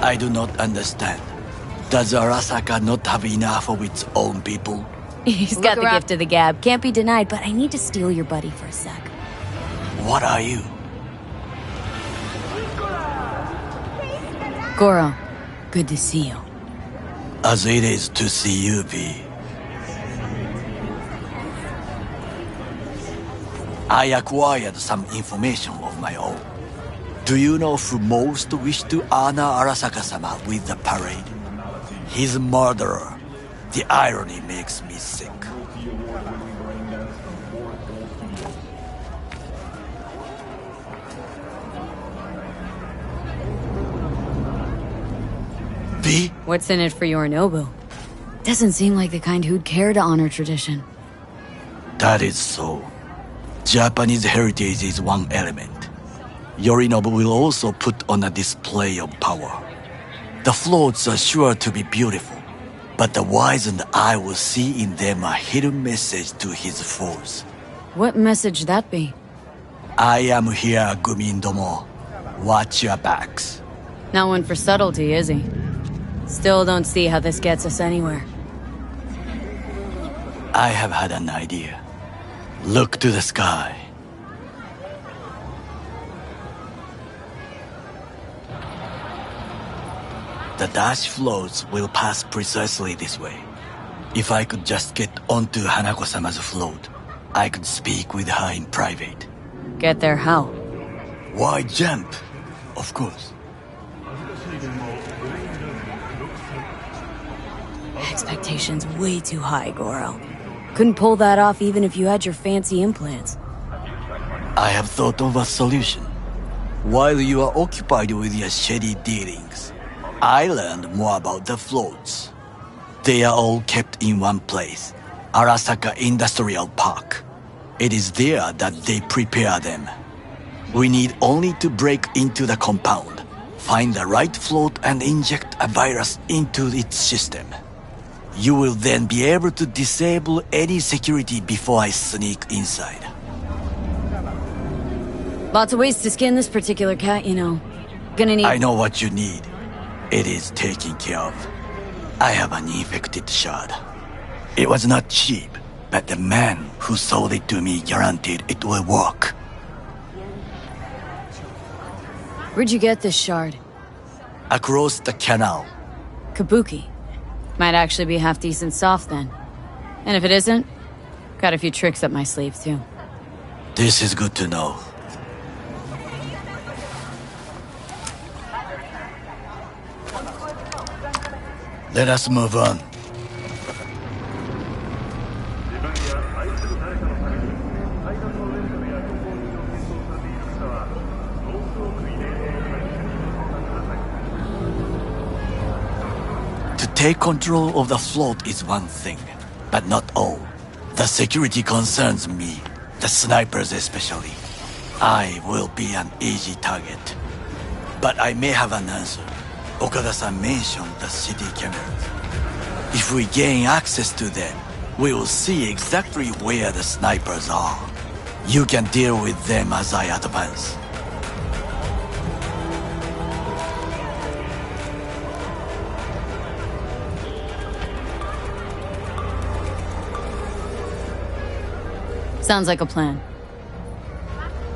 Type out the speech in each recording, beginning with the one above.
I do not understand. Does Arasaka not have enough of its own people? He's got the gift of the gab. Can't be denied, but I need to steal your buddy for a sec. What are you? Goro, good to see you. As it is to see you, V. I acquired some information of my own. Do you know who most wished to honor Arasaka-sama with the parade? His murderer. The irony makes me sick. V? What's in it for Yorinobu? Doesn't seem like the kind who'd care to honor tradition. That is so. Japanese heritage is one element. Yorinobu will also put on a display of power. The floats are sure to be beautiful, but the wizened eye will see in them a hidden message to his foes. What message that be? I am here, Gumindomo. Watch your backs. Not one for subtlety, is he? Still don't see how this gets us anywhere. I have had an idea. Look to the sky. The dash floats will pass precisely this way. If I could just get onto Hanako-sama's float, I could speak with her in private. Get there how? Why jump? Of course. Expectations way too high, Goro. Couldn't pull that off even if you had your fancy implants. I have thought of a solution. While you are occupied with your shady dealings, I learned more about the floats. They are all kept in one place, Arasaka Industrial Park. It is there that they prepare them. We need only to break into the compound, find the right float and inject a virus into its system. You will then be able to disable any security before I sneak inside. Lots of ways to skin this particular cat, you know. Gonna need... I know what you need. It is taken care of. I have an infected shard. It was not cheap, but the man who sold it to me guaranteed it will work. Where'd you get this shard? Across the canal. Kabuki. Might actually be half decent soft then. And if it isn't, got a few tricks up my sleeve too. This is good to know. Let us move on. To take control of the float is one thing, but not all. The security concerns me, the snipers especially. I will be an easy target. But I may have an answer. Okada-san mentioned the city cameras. If we gain access to them, we will see exactly where the snipers are. You can deal with them as I advance. Sounds like a plan.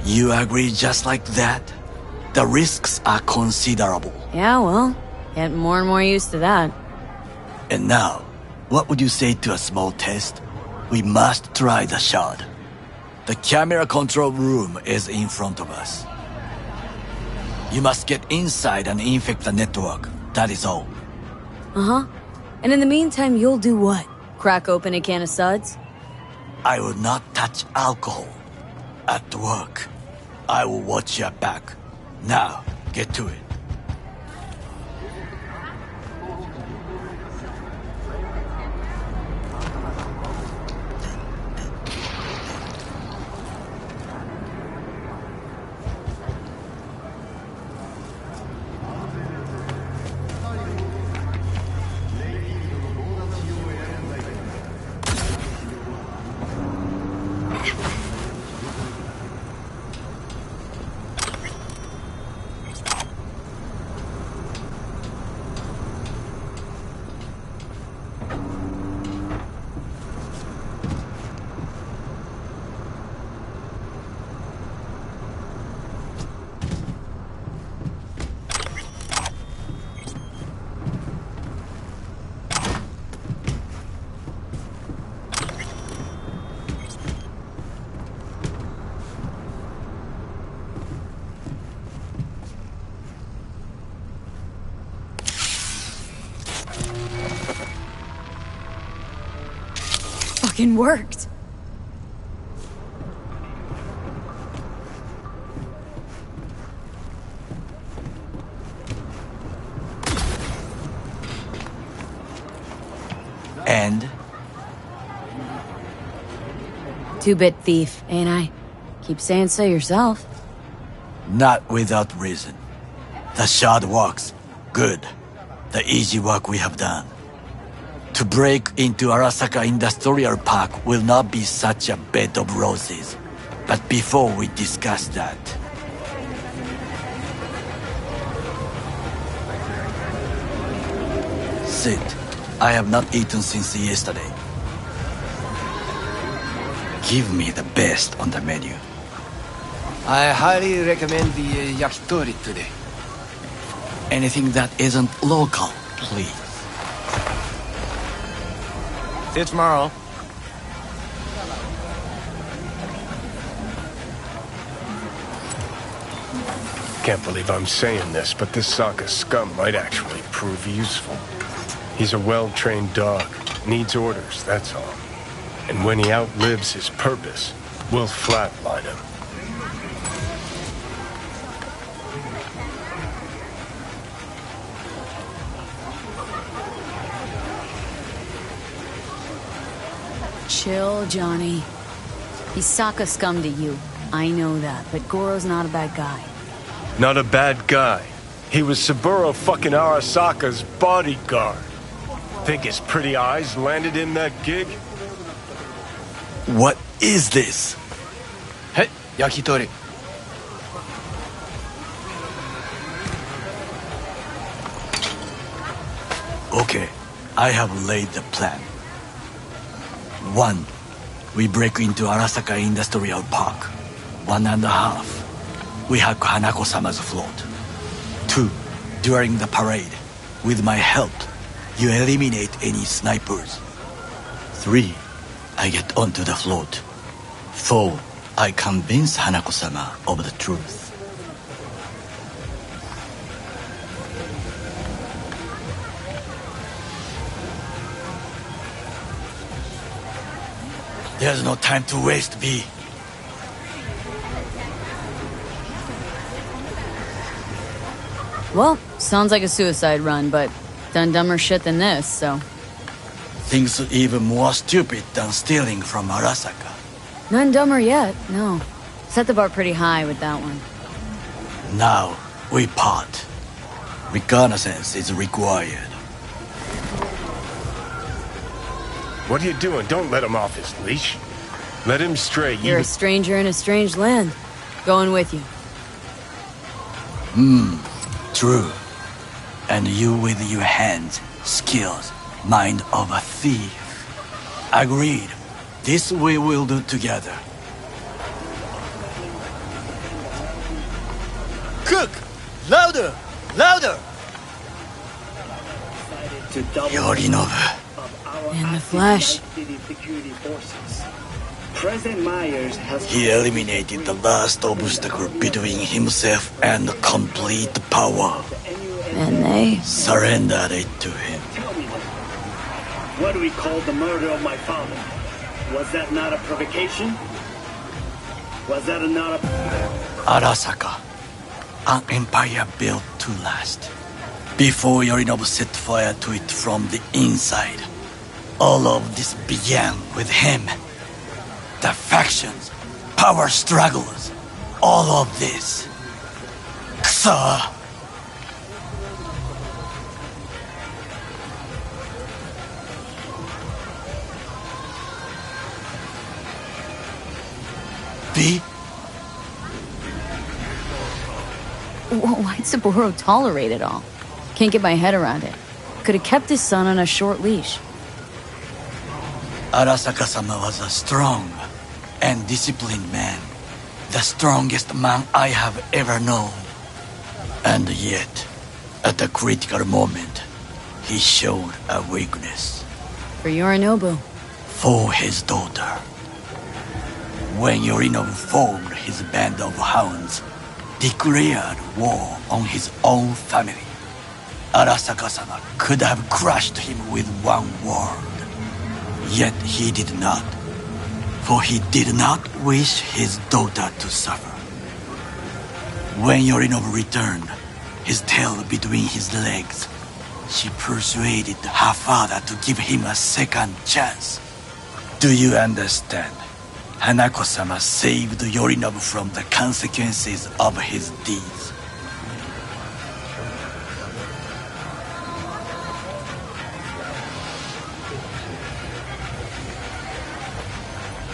You agree just like that? The risks are considerable. Yeah, well, getting more and more used to that. And now, what would you say to a small test? We must try the shard. The camera control room is in front of us. You must get inside and infect the network. That is all. Uh-huh. And in the meantime, you'll do what? Crack open a can of suds? I will not touch alcohol. At work, I will watch your back. Now, get to it. Fucking worked. And? Two-bit thief, ain't I? Keep saying so yourself. Not without reason. The shard works. Good. The easy work we have done. To break into Arasaka Industrial Park will not be such a bed of roses. But before we discuss that... Sit. I have not eaten since yesterday. Give me the best on the menu. I highly recommend the yakitori today. Anything that isn't local, please. See you tomorrow. Can't believe I'm saying this, but this Sokka scum might actually prove useful. He's a well-trained dog. Needs orders, that's all. And when he outlives his purpose, we'll flatline him. Chill, Johnny. He's Sokka scum to you. I know that, but Goro's not a bad guy. Not a bad guy. He was Saburo fucking Arasaka's bodyguard. Think his pretty eyes landed him that gig? What is this? Hey, yakitori. Okay, I have laid the plan. 1. We break into Arasaka Industrial Park. 1.5. We hack Hanako-sama's float. 2. During the parade, with my help, you eliminate any snipers. 3. I get onto the float. 4. I convince Hanako-sama of the truth. There's no time to waste, B. Well, sounds like a suicide run, but done dumber shit than this, so... Things even more stupid than stealing from Arasaka. None dumber yet, no. Set the bar pretty high with that one. Now, we part. Reconnaissance is required. What are you doing? Don't let him off his leash. Let him stray. You're a stranger in a strange land. Going with you. True. And you with your hands, skills, mind of a thief. Agreed. This we will do together. Cook! Louder! Louder! Yorinobu. In the flesh. President Myers has... He eliminated the last obstacle between himself and complete power. And they... Surrendered it to him. Tell me then, what do we call the murder of my father? Was that not a provocation? Was that not a... Arasaka. An empire built to last. Before Yorinobu set fire to it from the inside. All of this began with him. The factions, power struggles, all of this. Kusa! B? Why'd Saburo tolerate it all? Can't get my head around it. Could have kept his son on a short leash. Arasaka-sama was a strong and disciplined man. The strongest man I have ever known. And yet, at a critical moment, he showed a weakness. For Yorinobu. For his daughter. When Yorinobu formed his band of hounds, declared war on his own family, Arasaka-sama could have crushed him with one word. Yet he did not, for he did not wish his daughter to suffer. When Yorinobu returned, his tail between his legs, she persuaded her father to give him a second chance. Do you understand? Hanako-sama saved Yorinobu from the consequences of his deeds.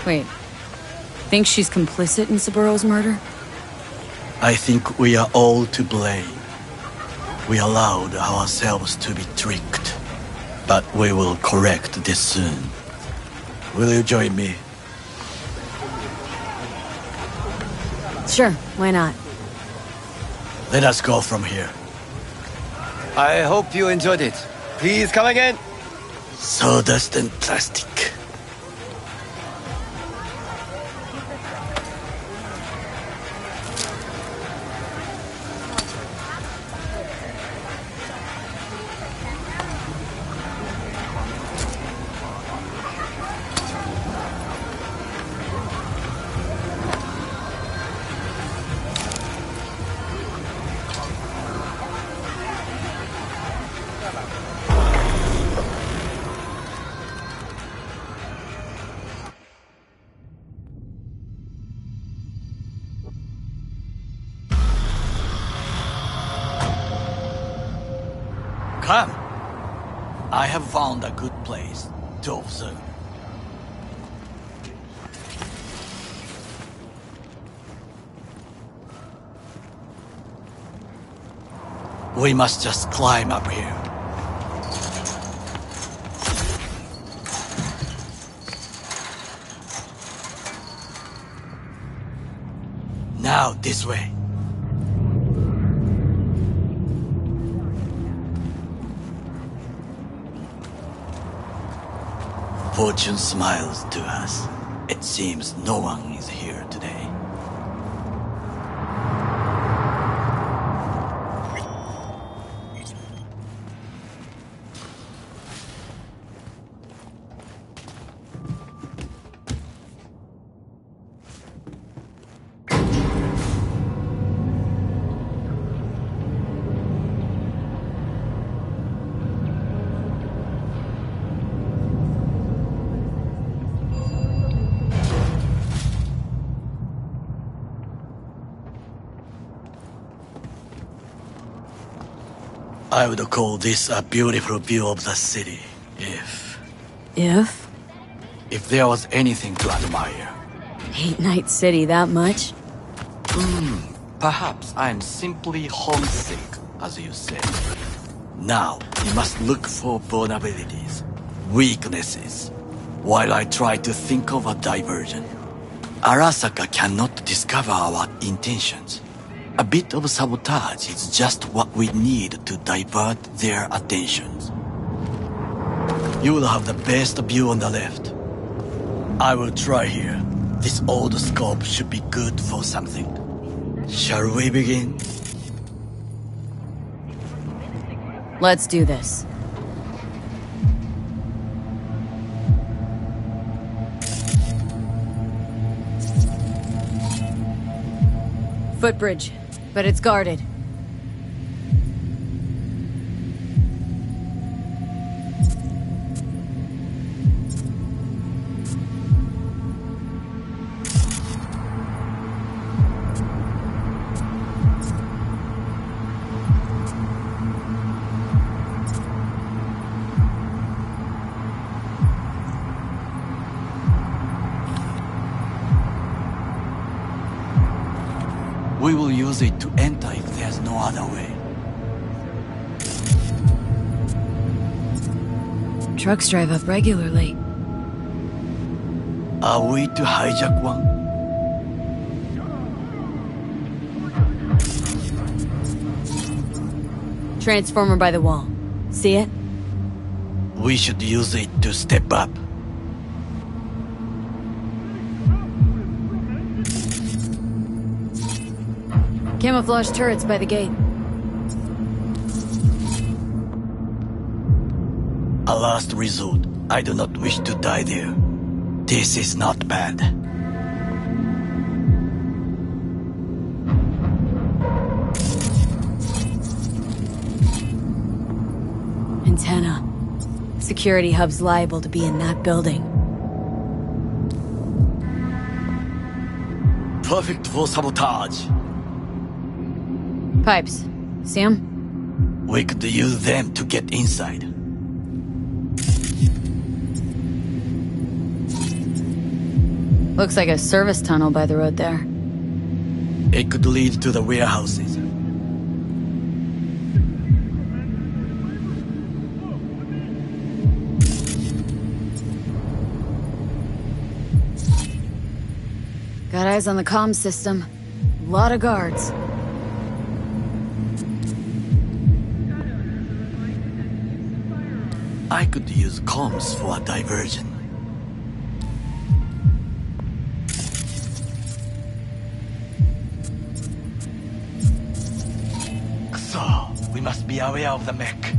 Wait. Think she's complicit in Saburo's murder? I think we are all to blame. We allowed ourselves to be tricked. But we will correct this soon. Will you join me? Sure, why not? Let us go from here. I hope you enjoyed it. Please come again. Sawdust and plastic. Come. I have found a good place to observe. We must just climb up here. Now, this way. Fortune smiles to us. It seems no one is here today. I would call this a beautiful view of the city, if there was anything to admire. Hate Night City that much? Perhaps I'm simply homesick, as you say. Now, we must look for vulnerabilities, weaknesses, while I try to think of a diversion. Arasaka cannot discover our intentions. A bit of sabotage is just what we need to divert their attentions. You will have the best view on the left. I will try here. This old scope should be good for something. Shall we begin? Let's do this. Footbridge, but it's guarded. We will use it to enter if there's no other way. Trucks drive up regularly. Are we to hijack one? Transformer by the wall. See it? We should use it to step up. Camouflage turrets by the gate. A last resort. I do not wish to die there. This is not bad. Antenna. Security hub's liable to be in that building. Perfect for sabotage. Pipes. See 'em? We could use them to get inside. Looks like a service tunnel by the road there. It could lead to the warehouses. Got eyes on the comm system. Lot of guards. I could use comms for a diversion. So, we must be aware of the mech.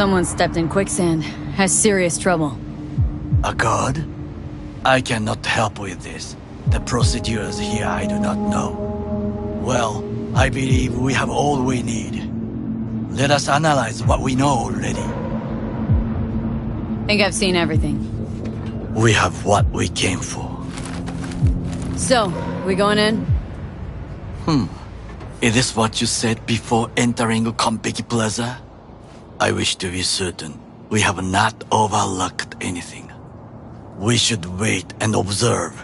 Someone stepped in quicksand. Has serious trouble. A god? I cannot help with this. The procedures here I do not know. Well, I believe we have all we need. Let us analyze what we know already. Think I've seen everything. We have what we came for. So, we going in? Is this what you said before entering Konpeki Plaza? I wish to be certain we have not overlooked anything. We should wait and observe.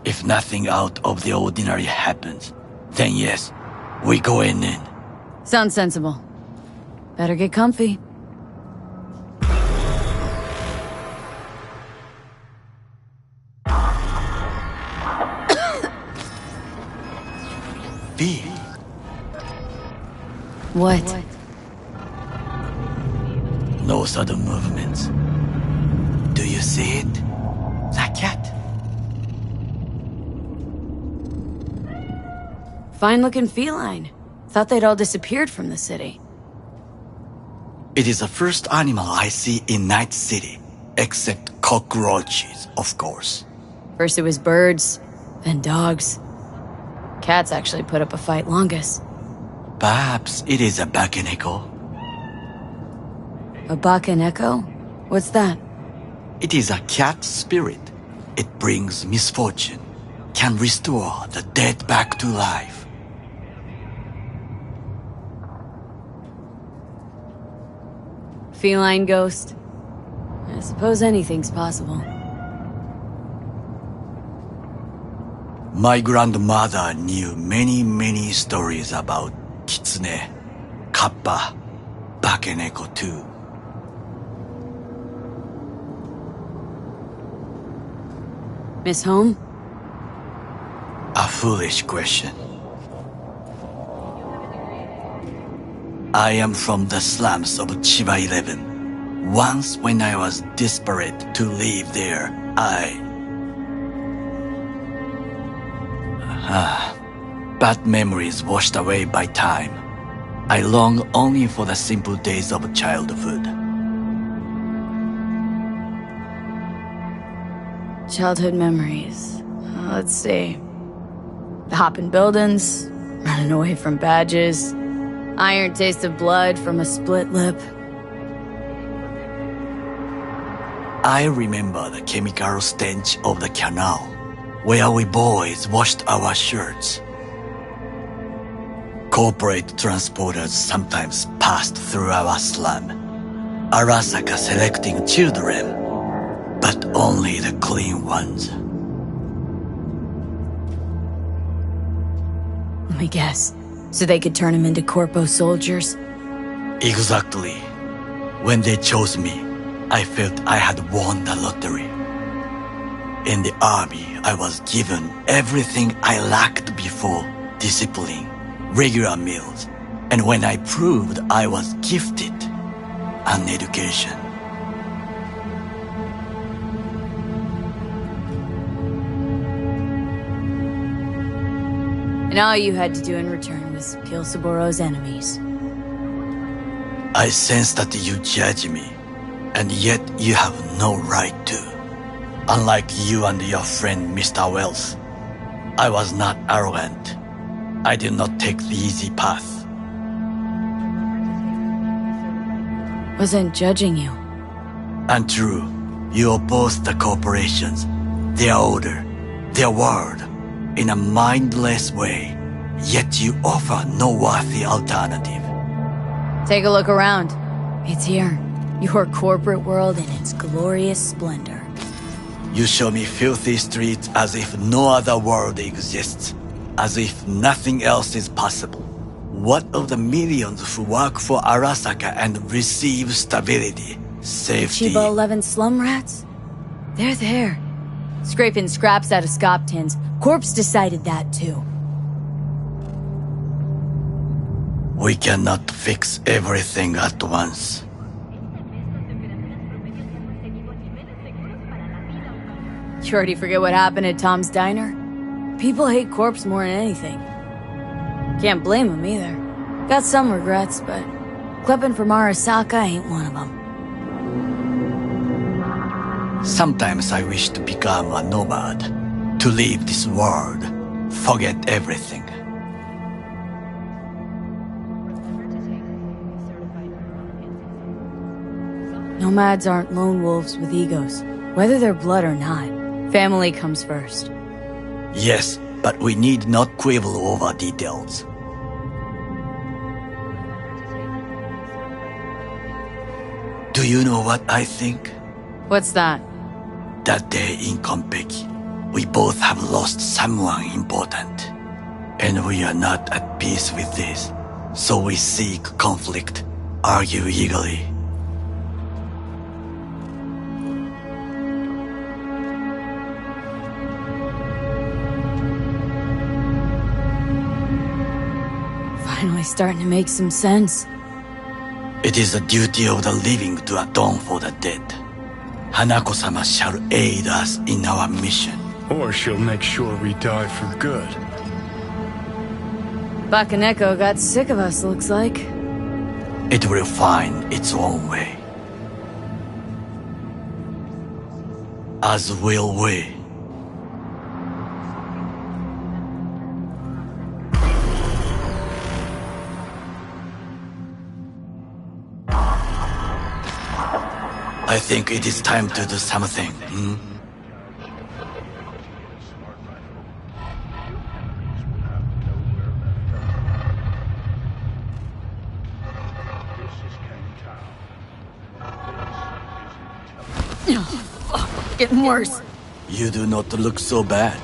If nothing out of the ordinary happens, then yes, we going in. Sounds sensible. Better get comfy. B. What? No sudden movements. Do you see it? That cat? Fine-looking feline. Thought they'd all disappeared from the city. It is the first animal I see in Night City, except cockroaches, of course. First it was birds, then dogs. Cats actually put up a fight longest. Perhaps it is a bakeneko. A bakaneko? What's that? It is a cat spirit. It brings misfortune, can restore the dead back to life. Feline ghost? I suppose anything's possible. My grandmother knew many stories about kitsune, kappa, bakeneko too. Miss Home? A foolish question. I am from the slums of Chiba 11. Once when I was desperate to live there, bad memories washed away by time. I long only for the simple days of childhood. Childhood memories. Let's see. Hopping buildings, running away from badges, iron taste of blood from a split lip. I remember the chemical stench of the canal, where we boys washed our shirts. Corporate transporters sometimes passed through our slum, Arasaka selecting children, but only the clean ones. Let me guess. So they could turn him into corpo soldiers? Exactly. When they chose me, I felt I had won the lottery. In the army, I was given everything I lacked before: discipline, regular meals, and when I proved I was gifted, an education. And all you had to do in return was kill Saboro's enemies. I sense that you judge me, and yet you have no right to. Unlike you and your friend Mr. Wells, I was not arrogant. I did not take the easy path. Wasn't judging you. Untrue, you oppose the corporations, their order, their word, in a mindless way, yet you offer no worthy alternative. Take a look around. It's here. Your corporate world in its glorious splendor. You show me filthy streets as if no other world exists, as if nothing else is possible. What of the millions who work for Arasaka and receive stability, safety? Chiba 11 slum rats? They're there. Scraping scraps out of scop tins. Corpse decided that too. We cannot fix everything at once. You already forget what happened at Tom's Diner? People hate Corpse more than anything. Can't blame them either. Got some regrets, but Weapon from Arasaka ain't one of them. Sometimes I wish to become a nomad, to leave this world, forget everything. Nomads aren't lone wolves with egos. Whether they're blood or not, family comes first. Yes, but we need not quibble over details. Do you know what I think? What's that? That day in Konpeki, we both have lost someone important. And we are not at peace with this. So we seek conflict, argue eagerly. Finally starting to make some sense. It is the duty of the living to atone for the dead. Hanako-sama shall aid us in our mission. Or she'll make sure we die for good. Bakaneko got sick of us, looks like. It will find its own way. As will we. I think it is time to do something, Getting worse. You do not look so bad.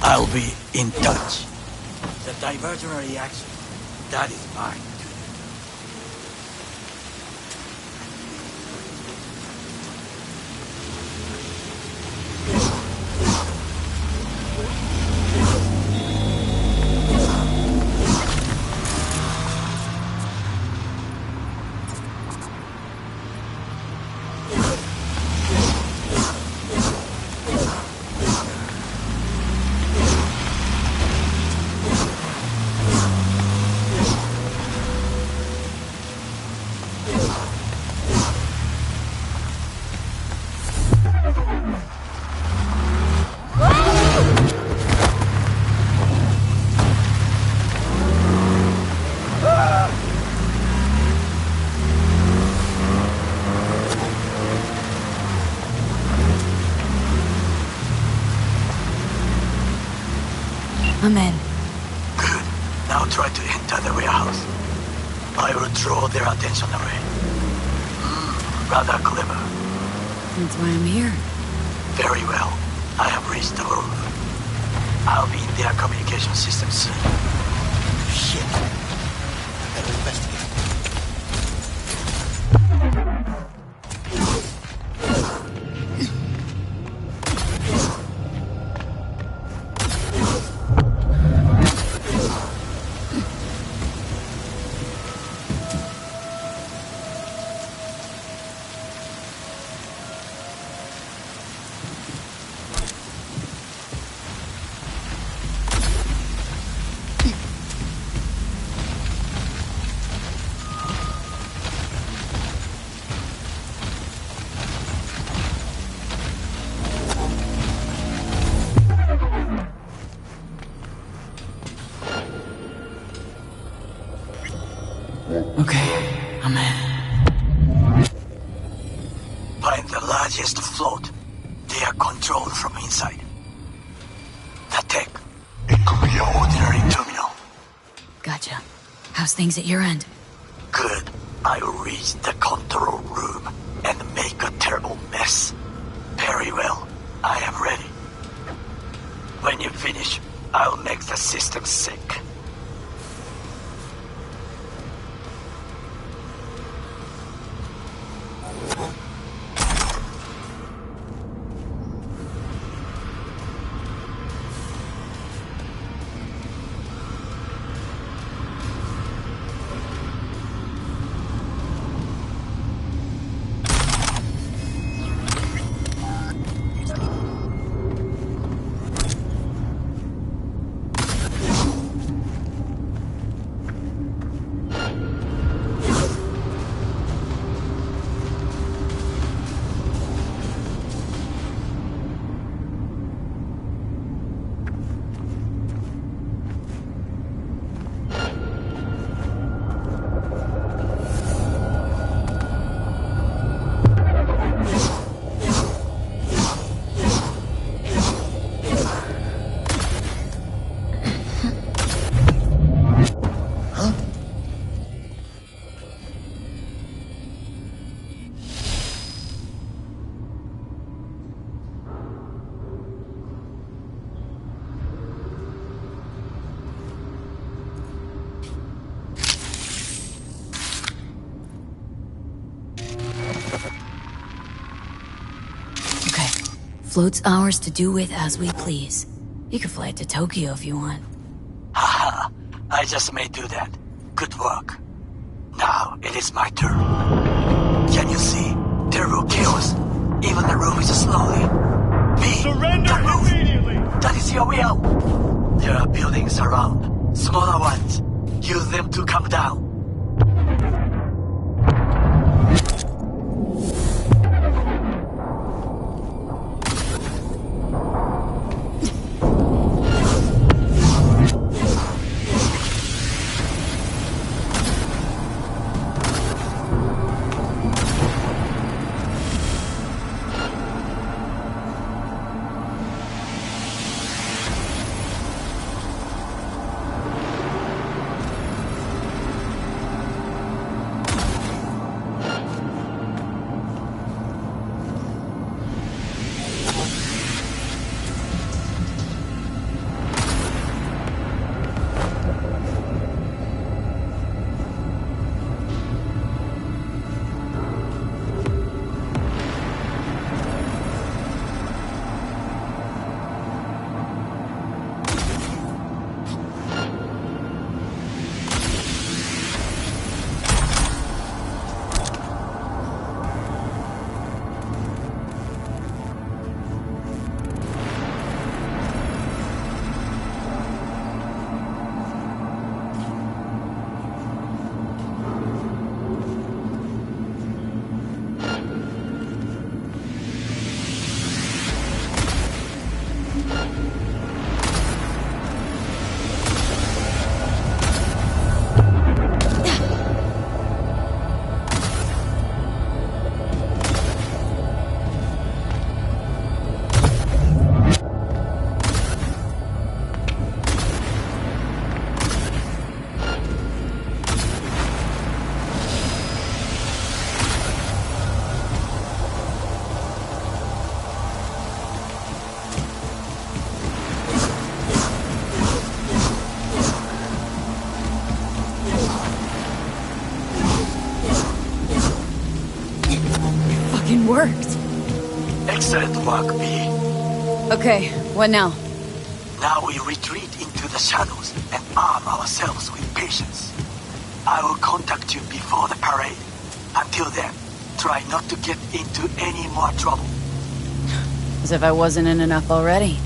I'll be in touch. The diversionary action, that is mine. I'm in. Good. Now try to enter the warehouse. I will draw their attention away. Rather clever. That's why I'm here. Very well. I have reached the roof. I'll be in their communication system soon. Shit. Better investigate. Okay, I'm in. Find the largest float. They are controlled from inside. The tech. It could be an ordinary terminal. Gotcha. How's things at your end? Good. I will reach the control room and make a terrible mess. Very well. I am ready. When you finish, I'll make the system sick. Float's ours to do with as we please. You can fly it to Tokyo if you want. Haha, I just may do that. Good work. Now it is my turn. Can you see? Terrible chaos. Even the room is slowly. Surrender immediately! That is your will. There are buildings around. Smaller ones. Use them to come down. work, V. Okay, what now? Now we retreat into the shadows and arm ourselves with patience. I will contact you before the parade. Until then, try not to get into any more trouble. As if I wasn't in enough already.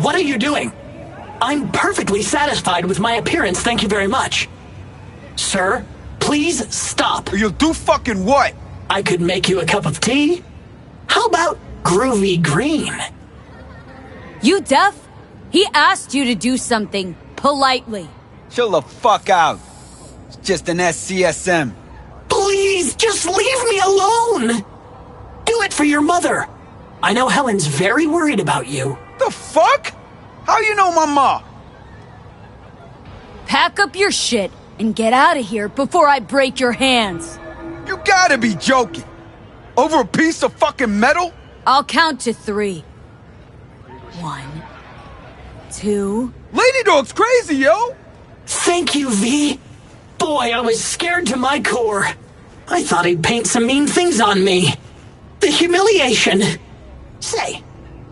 What are you doing? I'm perfectly satisfied with my appearance, thank you very much. Sir, please stop. You'll do fucking what? I could make you a cup of tea. How about groovy green? You deaf? He asked you to do something politely. Chill the fuck out. It's just an SCSM. Please, just leave me alone. Do it for your mother. I know Helen's very worried about you. The fuck? How you know my ma? Pack up your shit and get out of here before I break your hands. You gotta be joking. Over a piece of fucking metal? I'll count to 3. 1, 2... Lady Dog's crazy, yo! Thank you, V. Boy, I was scared to my core. I thought he'd paint some mean things on me. The humiliation. Say,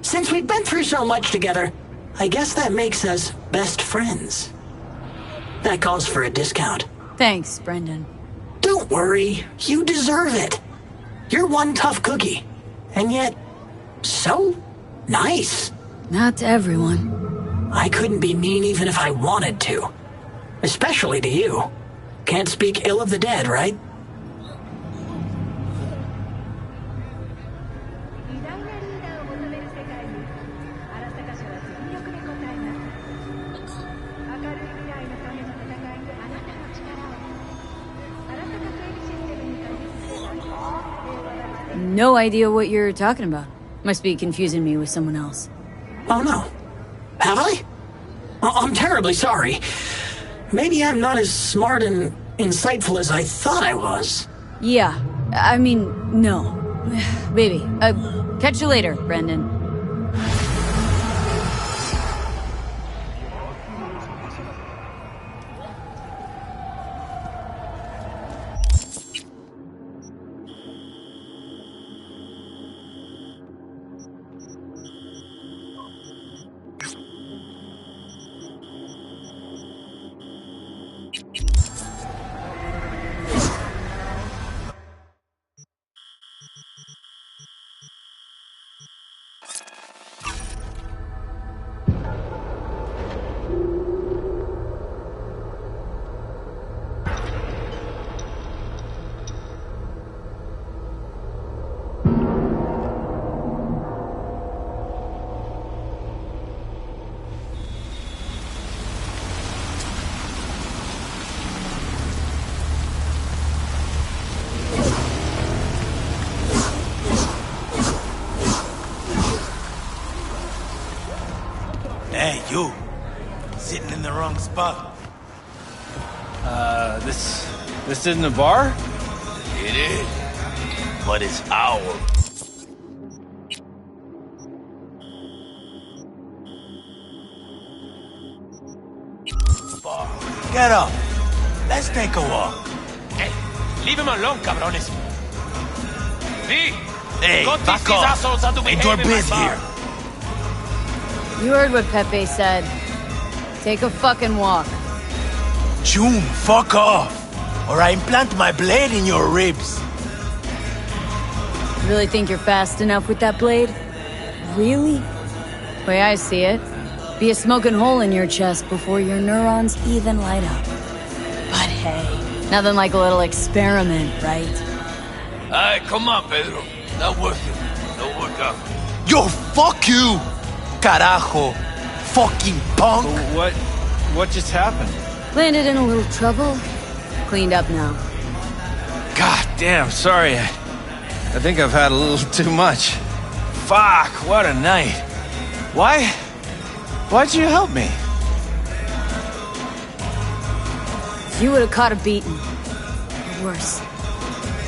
since we've been through so much together, I guess that makes us best friends. That calls for a discount. Thanks, Brendan. Don't worry, you deserve it. You're one tough cookie, and yet so nice. Not to everyone. I couldn't be mean even if I wanted to. Especially to you. Can't speak ill of the dead, right? No idea what you're talking about. Must be confusing me with someone else. Oh no. Have I? I'm terribly sorry. Maybe I'm not as smart and insightful as I thought I was. Yeah, I mean, no. Baby, catch you later, Brendan. Hey, you. Sitting in the wrong spot. This isn't a bar? It is. but it's ours. Get up. Let's take a walk. Hey, leave him alone, cabrones. V, Hey, go teach back these off. assholes how to behave Enjoy in my biz bar. here. You heard what Pepe said. Take a fucking walk. June, fuck off. Or I implant my blade in your ribs. Really think you're fast enough with that blade? Really? Way I see it, be a smoking hole in your chest before your neurons even light up. But hey, nothing like a little experiment, right? Alright, come on, Pedro. Not worth it. Don't work out. Yo, fuck you! Carajo. Fucking punk! What just happened? Landed in a little trouble. Cleaned up now. God damn, sorry. I think I've had a little too much. Fuck, what a night. Why'd you help me? You would have caught a beating. Or worse.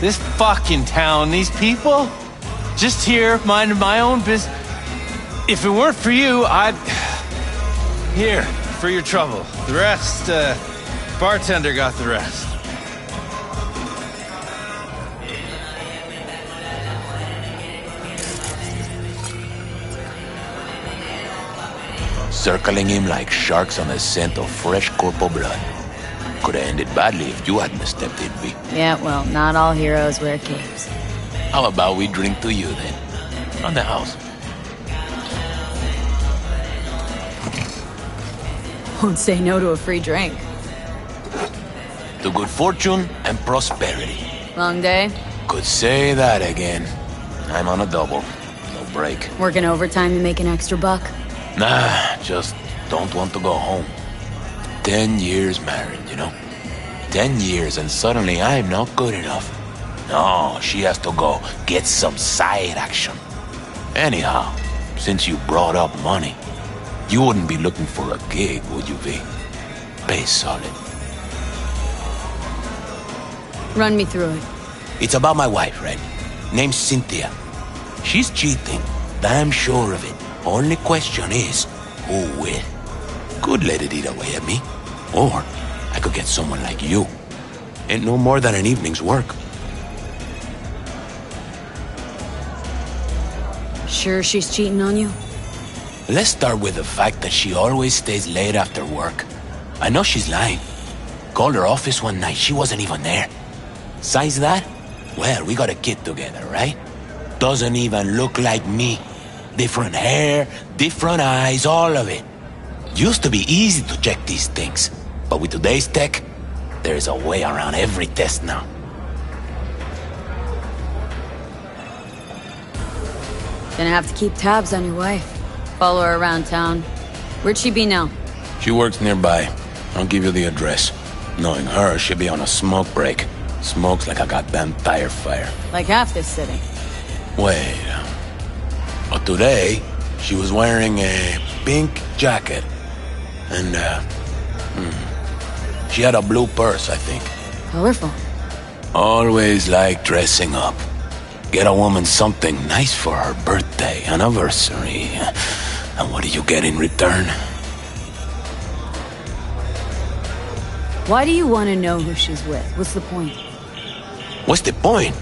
This fucking town, these people? Just here, minding my own business. If it weren't for you, I'd... Here, for your trouble. The rest, bartender got the rest. Circling him like sharks on the scent of fresh corporal blood. Could have ended badly if you hadn't stepped in, V. Yeah, well, not all heroes wear capes. How about we drink to you, then? On the house. Won't say no to a free drink. To good fortune and prosperity. Long day? Could say that again. I'm on a double. No break. Working overtime to make an extra buck? Nah, just don't want to go home. 10 years married, you know? 10 years and suddenly I'm not good enough. No, she has to go get some side action. Anyhow, since you brought up money, you wouldn't be looking for a gig, would you, V? Pay solid. Run me through it. It's about my wife, right? Name's Cynthia. She's cheating. Damn sure of it. Only question is, who will? Could let it eat away at me. Or I could get someone like you. Ain't no more than an evening's work. Sure she's cheating on you? Let's start with the fact that she always stays late after work. I know she's lying. Called her office one night, she wasn't even there. Besides that, well, we got a kid together, right? Doesn't even look like me. Different hair, different eyes, all of it. Used to be easy to check these things, but with today's tech, there's a way around every test now. Gonna have to keep tabs on your wife. Follow her around town. Where'd she be now? She works nearby. I'll give you the address. Knowing her, she'll be on a smoke break. Smokes like a goddamn tire fire. Like half this city. Wait. But today, she was wearing a pink jacket. And, she had a blue purse, I think. Colorful. Always like dressing up. Get a woman something nice for her birthday, anniversary. And what do you get in return? Why do you want to know who she's with? What's the point? What's the point?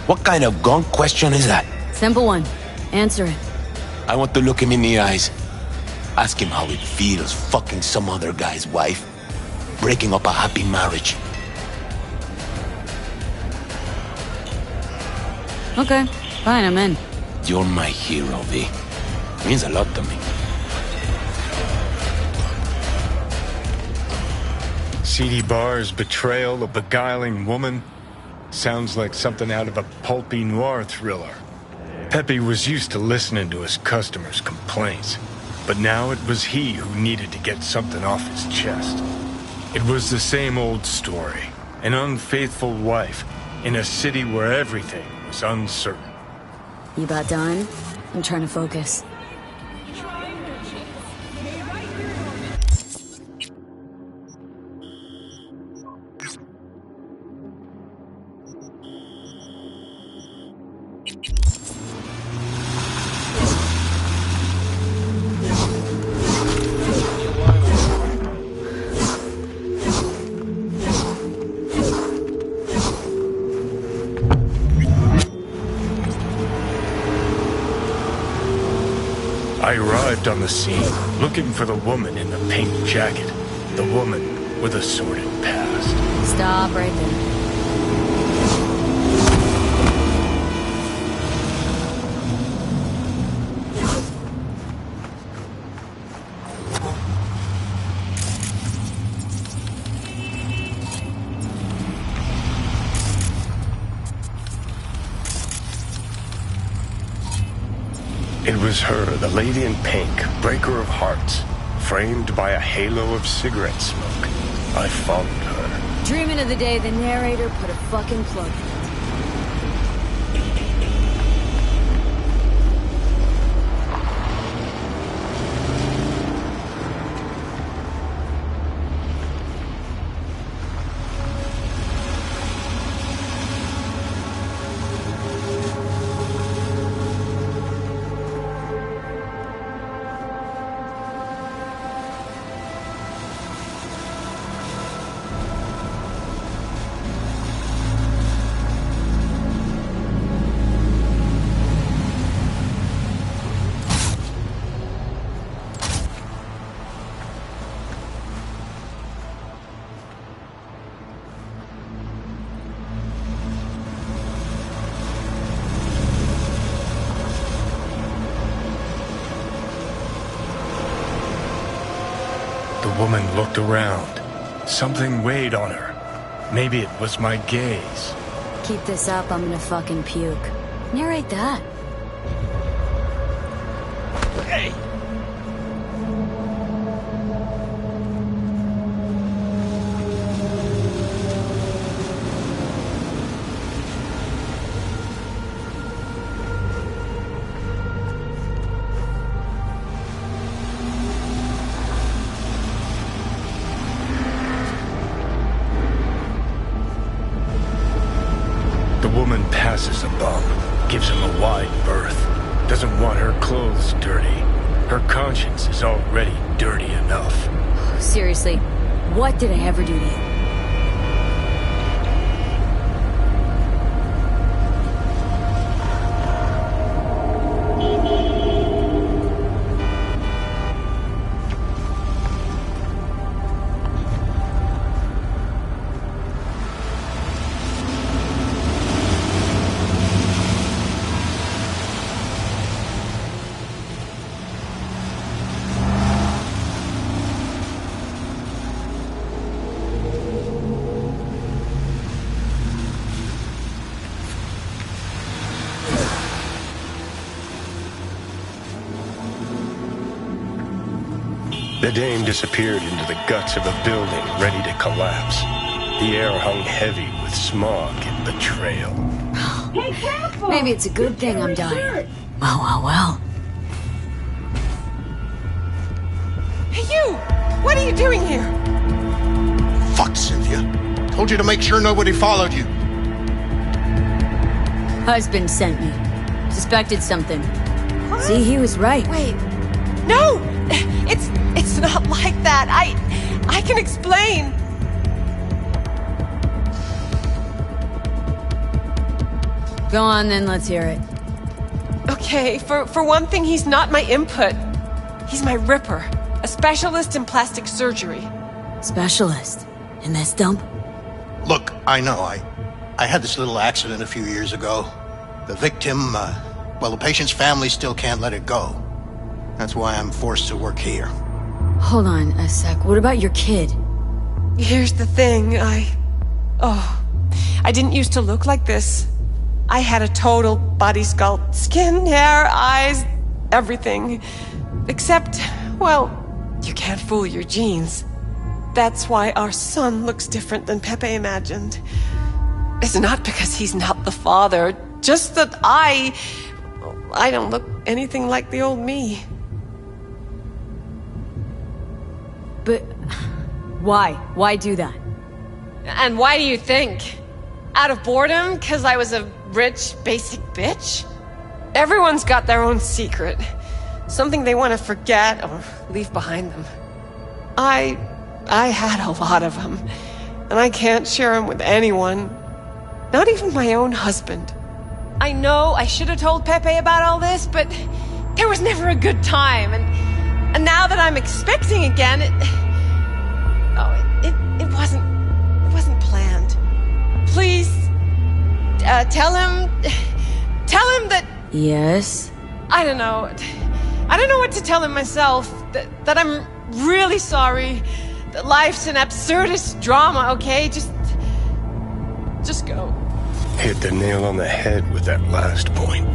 What kind of gone question is that? Simple one. Answer it. I want to look him in the eyes. Ask him how it feels fucking some other guy's wife. Breaking up a happy marriage. Okay, fine, I'm in. You're my hero, V. Means a lot to me. Seedy bar's betrayal of beguiling woman sounds like something out of a pulpy noir thriller. Pepe was used to listening to his customers' complaints, but now it was he who needed to get something off his chest. It was the same old story, an unfaithful wife in a city where everything was uncertain. You about done? I'm trying to focus. I arrived on the scene, looking for the woman in the pink jacket. The woman with a sordid past. Stop right there. It was her, the lady in pink, breaker of hearts, framed by a halo of cigarette smoke. I followed her. Dreaming of the day the narrator put a fucking plug in. The woman looked around. Something weighed on her. Maybe it was my gaze. Keep this up, I'm gonna fucking puke. Narrate that. Hey! The woman passes a bum, gives him a wide berth, doesn't want her clothes dirty. Her conscience is already dirty enough. Seriously, what did I ever do to you? The dame disappeared into the guts of a building ready to collapse. The air hung heavy with smog and betrayal. Maybe it's a good thing I'm dying. Well. Hey, you! What are you doing here? Fuck, Cynthia. Told you to make sure nobody followed you. Husband sent me. Suspected something. What? See, he was right. Wait. No! It's not like that. I can explain. Go on then, let's hear it. Okay, for one thing, he's not my input. He's my ripper. A specialist in plastic surgery. Specialist? In this dump? Look, I know, I had this little accident a few years ago. The victim, well, the patient's family still can't let it go. That's why I'm forced to work here. Hold on a sec. What about your kid? Here's the thing, I didn't used to look like this. I had a total body sculpt. Skin, hair, eyes, everything. Except, well, you can't fool your genes. That's why our son looks different than Pepe imagined. It's not because he's not the father, just that I don't look anything like the old me. But why? Why do that? And why do you think? Out of boredom? 'Cause I was a rich, basic bitch? Everyone's got their own secret. Something they want to forget or leave behind them. I had a lot of them. And I can't share them with anyone. Not even my own husband. I know I should have told Pepe about all this, but there was never a good time, and now that I'm expecting again, it wasn't planned. Please, tell him that... Yes? I don't know what to tell him myself, that I'm really sorry, that life's an absurdist drama, okay? Just go. Hit the nail on the head with that last point.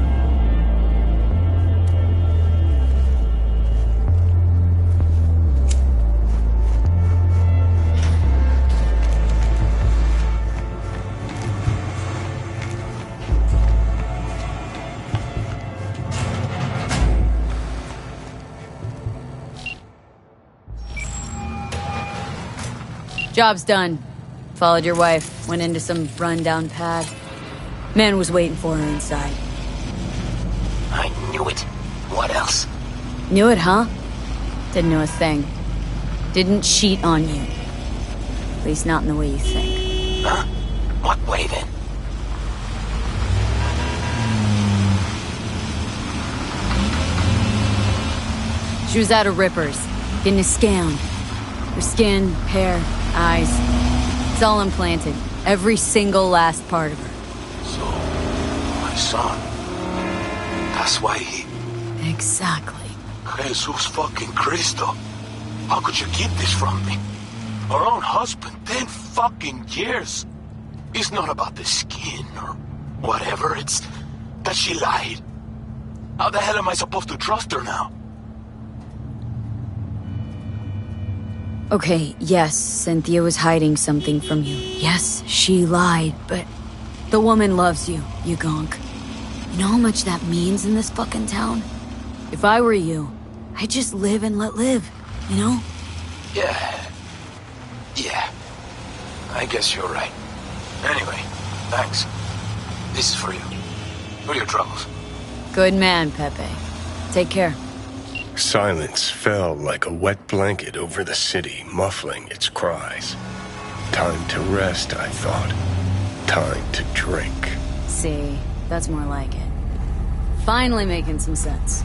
Job's done. Followed your wife, went into some rundown pad. Man was waiting for her inside. I knew it. What else? Knew it, huh? Didn't know a thing. Didn't cheat on you. At least not in the way you think. Huh? What way, then? She was out of Rippers, getting a scan. Her skin, hair, eyes. It's all implanted. Every single last part of her. So, my son. That's why he... Exactly. Jesus fucking Cristo. How could you keep this from me? Our own husband, 10 fucking years. It's not about the skin or whatever, it's that she lied. How the hell am I supposed to trust her now? Okay, yes, Cynthia was hiding something from you. Yes, she lied, but the woman loves you, you gonk. You know how much that means in this fucking town? If I were you, I'd just live and let live, you know? Yeah. I guess you're right. Anyway, thanks. This is for you. For your troubles. Good man, Pepe. Take care. Silence fell like a wet blanket over the city, muffling its cries. Time to rest, I thought. Time to drink. See, that's more like it. Finally making some sense.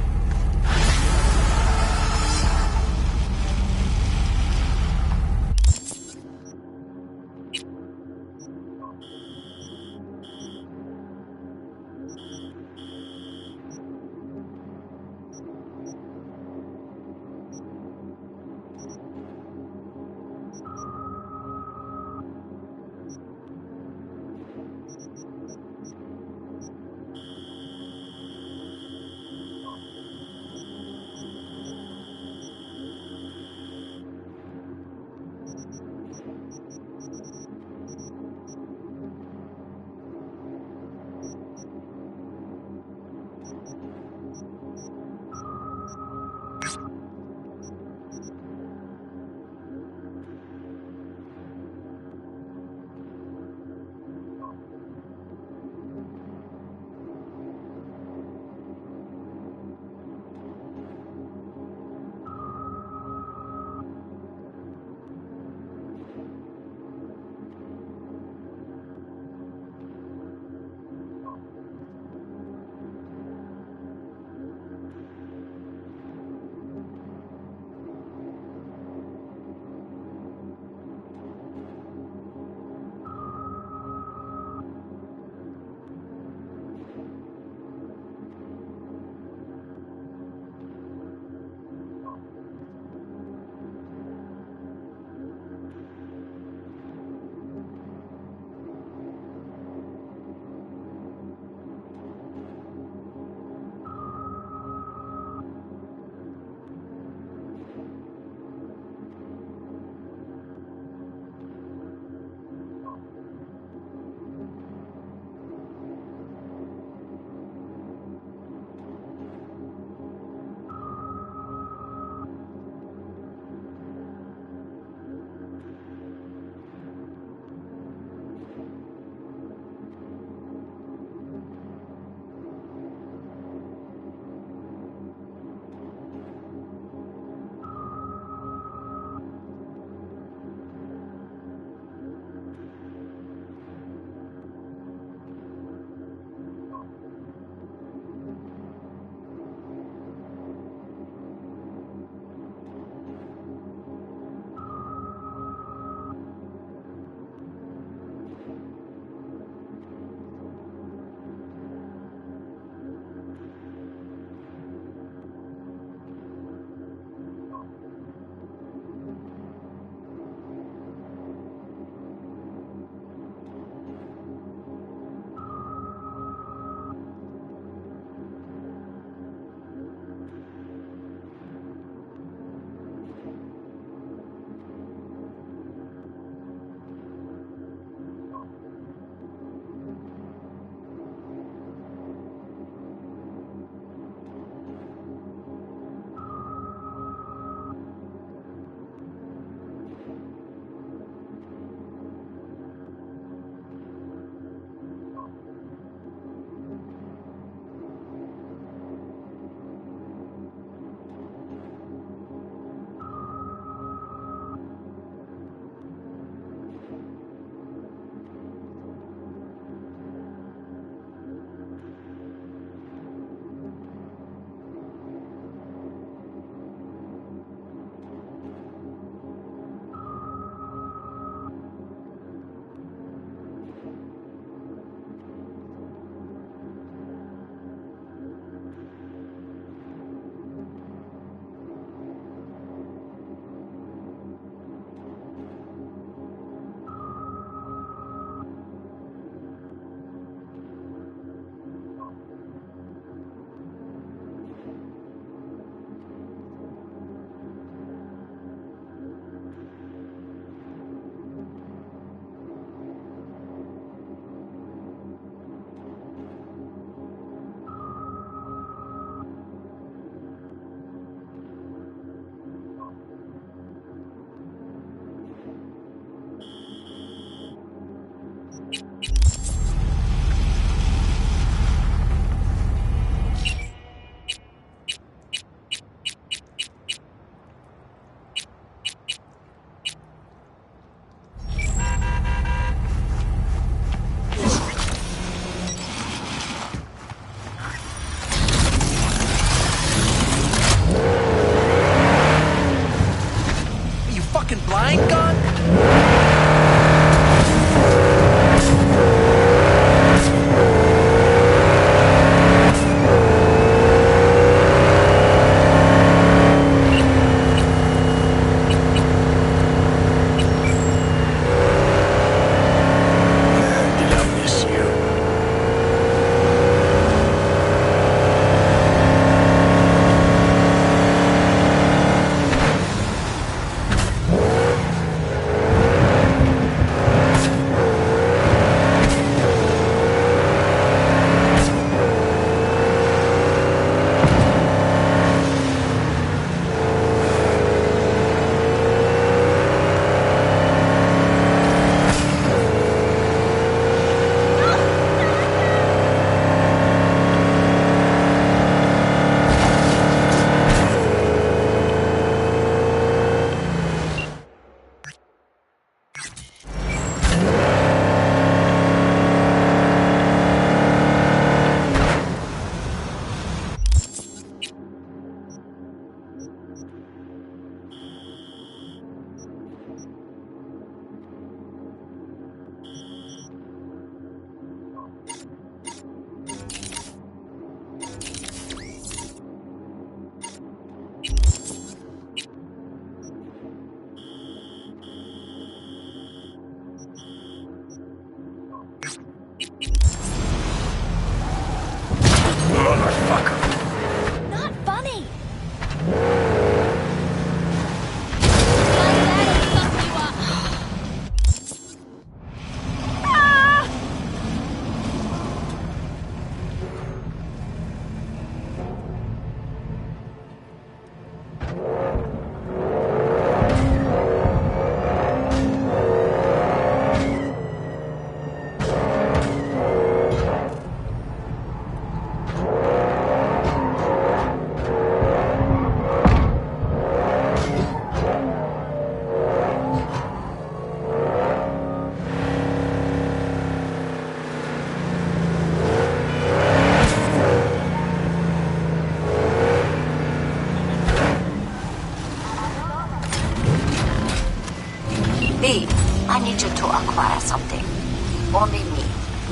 Only me,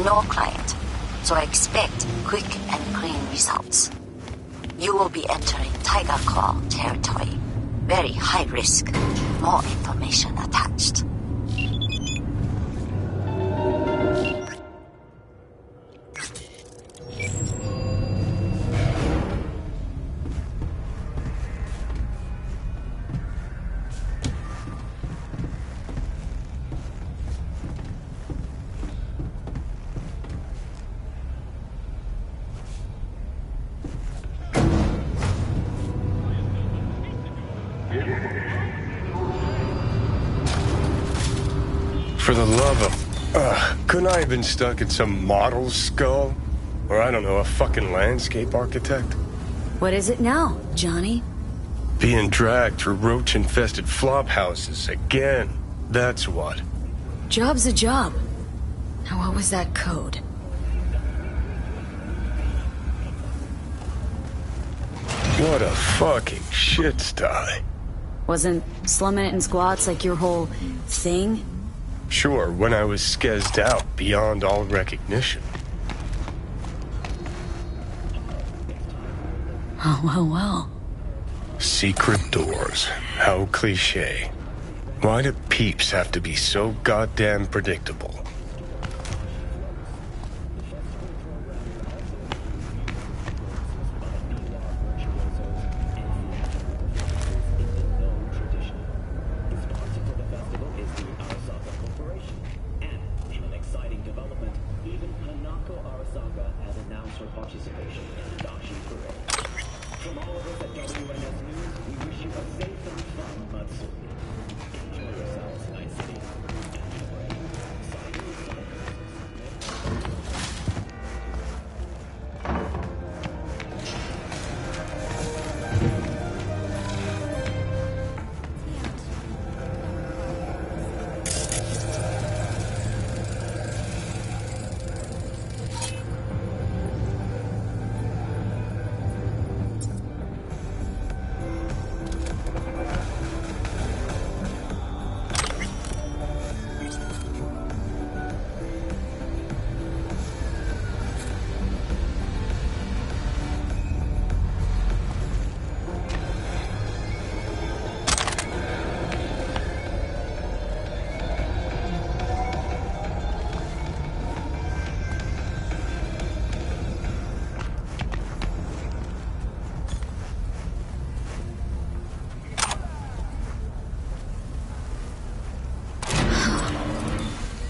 no client. So expect quick and clean results. You will be entering Tiger Claw territory. Very high risk. More information attached. For the love of... couldn't I have been stuck in some model's skull? Or, I don't know, a fucking landscape architect? What is it now, Johnny? Being dragged through roach-infested flop houses again. That's what. Job's a job. Now what was that code? What a fucking shit sty. Wasn't slumming it in squats like your whole thing? Sure, when I was skezzed out beyond all recognition. Oh, well. Secret doors. How cliche. Why do peeps have to be so goddamn predictable?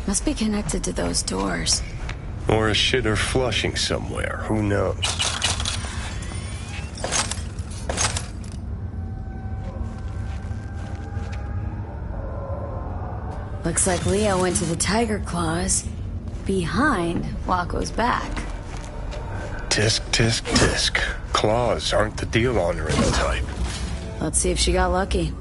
Must be connected to those doors. Or a shitter flushing somewhere, who knows? Looks like Leo went to the Tiger Claws behind Waco's back. Tisk, tisk, tisk. Claws aren't the deal honoring type. Let's see if she got lucky.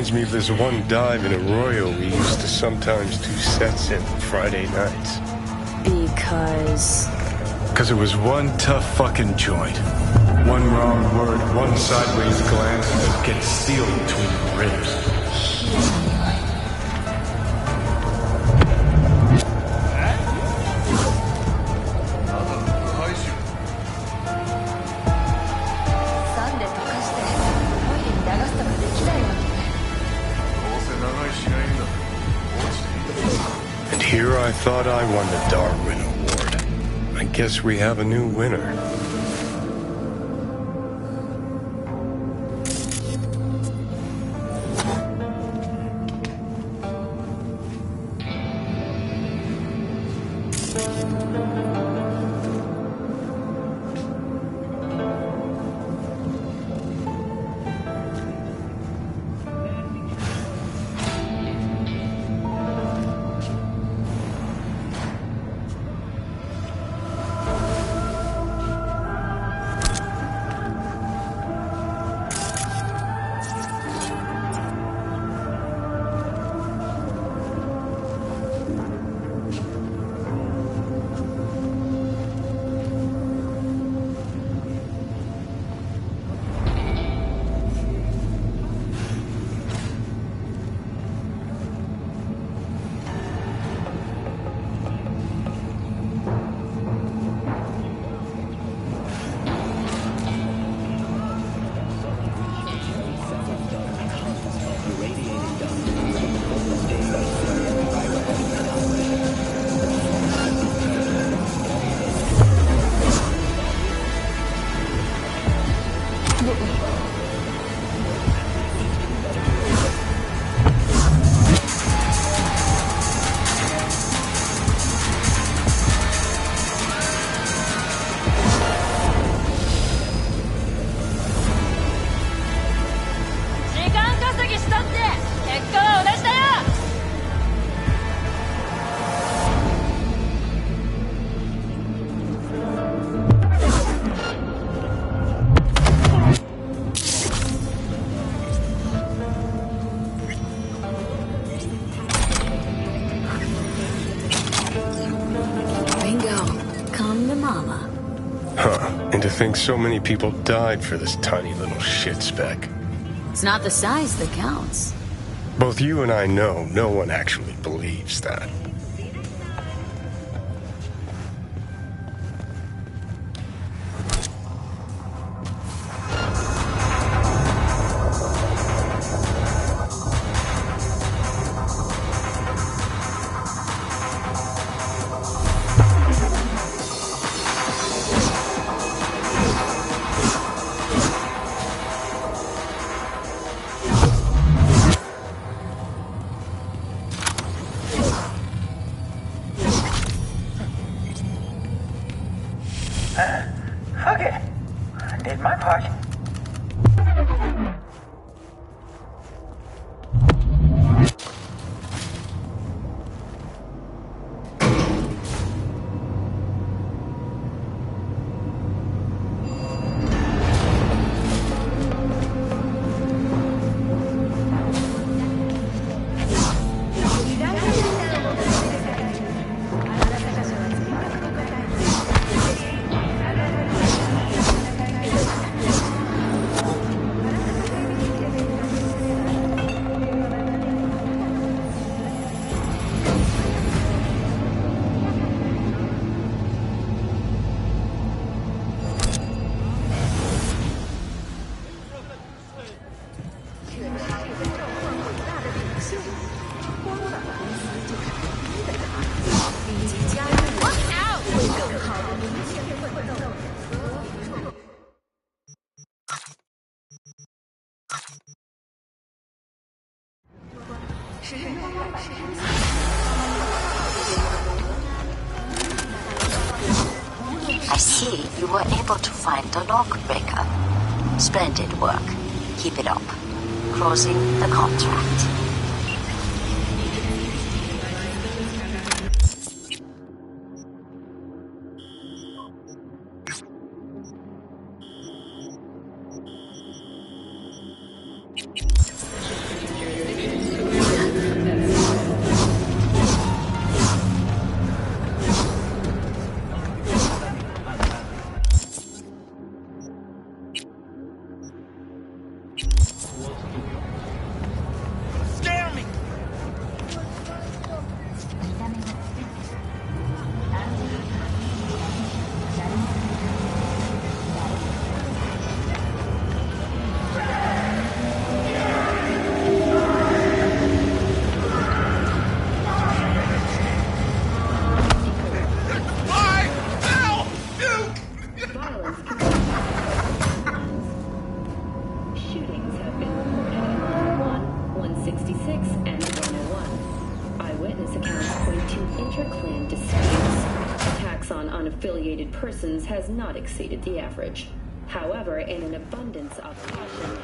Reminds me of this one dive in Arroyo we used to sometimes do sets in Friday nights. Because it was one tough fucking joint. One wrong word, one sideways glance, and it gets sealed between the ribs. And here I thought I won the Darwin Award. I guess we have a new winner. And to think so many people died for this tiny little shit speck. it's not the size that counts. Both you and I know no one actually believes that. Fuck it. I did my part. I see you were able to find the lock breaker. Splendid work. Keep it up. Closing the contract. clan disputes. Tax on unaffiliated persons has not exceeded the average. However, in an abundance of caution...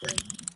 faster.